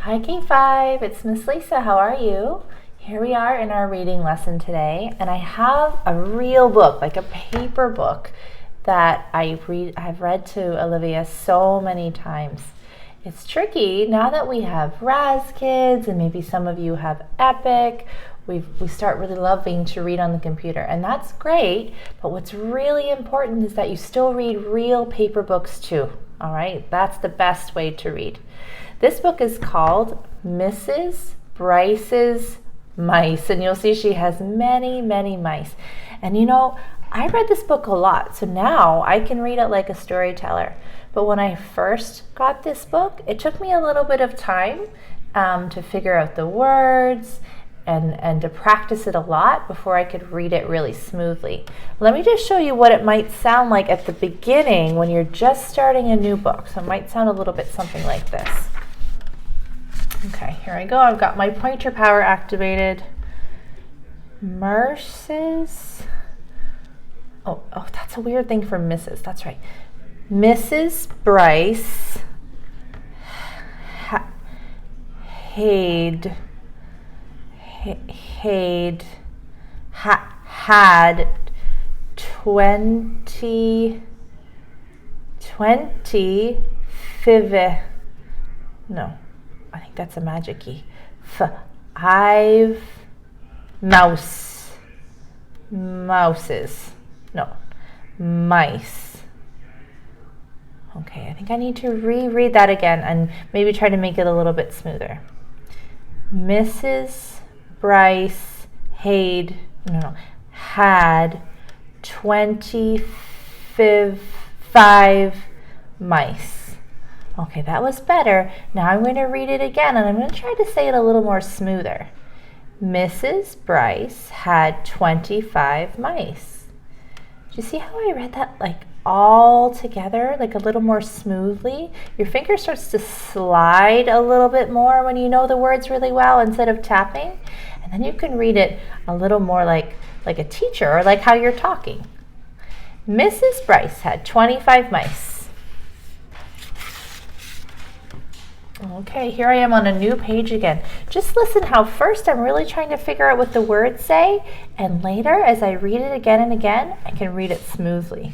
Hi K5, it's Miss Lisa. How are you? Here we are in our reading lesson today, and I have a real book, like a paper book that I've read to Olivia so many times. It's tricky now that we have Raz Kids and maybe some of you have Epic. We start really loving to read on the computer, and that's great, but what's really important is that you still read real paper books too. All right, that's the best way to read. This book is called Mrs. Bryce's Mice, and you'll see she has many, many mice. And you know, I read this book a lot, so now I can read it like a storyteller. But when I first got this book, it took me a little bit of time to figure out the words and to practice it a lot before I could read it really smoothly. Let me just show you what it might sound like at the beginning when you're just starting a new book. So it might sound a little bit something like this. Okay, here I go. I've got my pointer power activated. Mrs. Oh, that's a weird thing for Mrs. That's right. Mrs. Bryce had 25. No, I think that's a magic key. 5 mouses. No, mice. Okay, I think I need to reread that again and maybe try to make it a little bit smoother. Mrs. Bryce had 25 mice. Okay, that was better. Now I'm going to read it again, and I'm going to try to say it a little more smoother. Mrs. Bryce had 25 mice. Do you see how I read that like all together, like a little more smoothly? Your finger starts to slide a little bit more when you know the words really well instead of tapping. And then you can read it a little more like a teacher or like how you're talking. Mrs. Bryce had 25 mice. Okay, here I am on a new page again. Just listen how first I'm really trying to figure out what the words say, and later as I read it again and again, I can read it smoothly.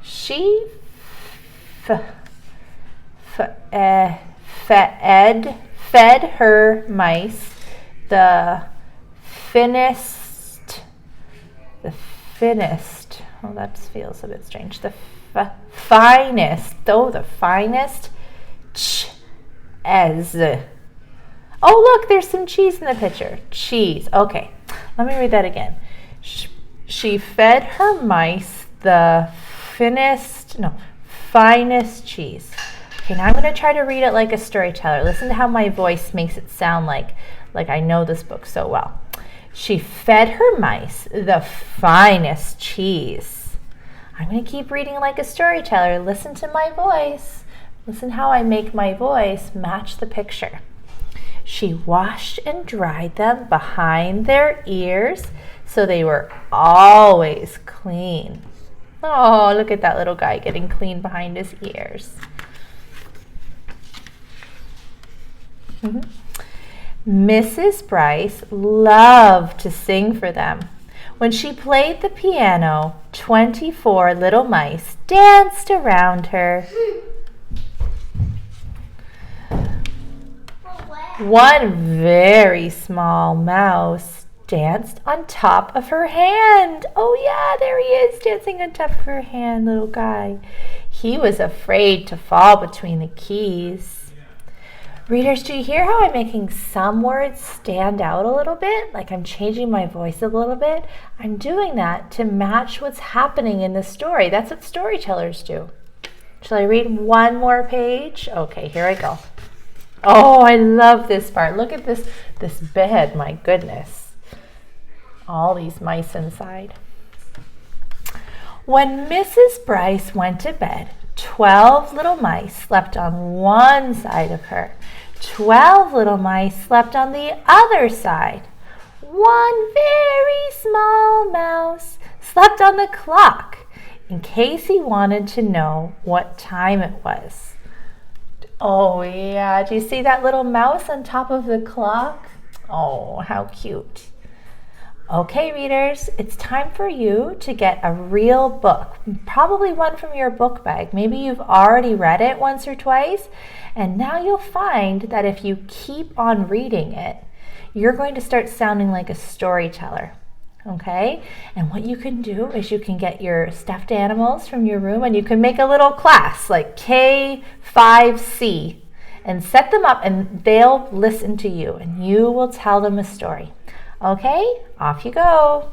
She fed her mice the finest, oh that feels a bit strange, the finest as. Oh, look, there's some cheese in the picture. Cheese. Okay, let me read that again. She fed her mice the finest cheese. Okay, now I'm going to try to read it like a storyteller. Listen to how my voice makes it sound like I know this book so well. She fed her mice the finest cheese. I'm going to keep reading like a storyteller. Listen to my voice. Listen how I make my voice match the picture. She washed and dried them behind their ears so they were always clean. Oh, look at that little guy getting clean behind his ears. Mrs. Bryce loved to sing for them. When she played the piano, 24 little mice danced around her. One very small mouse danced on top of her hand. Oh yeah, there he is, dancing on top of her hand, little guy. He was afraid to fall between the keys. Readers, do you hear how I'm making some words stand out a little bit? Like I'm changing my voice a little bit? I'm doing that to match what's happening in the story. That's what storytellers do. Shall I read one more page? Okay, here I go. Oh, I love this part. Look at this bed, my goodness. All these mice inside. When Mrs. Bryce went to bed, 12 little mice slept on one side of her. 12 little mice slept on the other side. One very small mouse slept on the clock in case he wanted to know what time it was. Oh, yeah. Do you see that little mouse on top of the clock? Oh, how cute. Okay, readers, it's time for you to get a real book, probably one from your book bag. Maybe you've already read it once or twice, and now you'll find that if you keep on reading it, you're going to start sounding like a storyteller. Okay, and what you can do is you can get your stuffed animals from your room and you can make a little class like K5C and set them up, and they'll listen to you and you will tell them a story. Okay, off you go.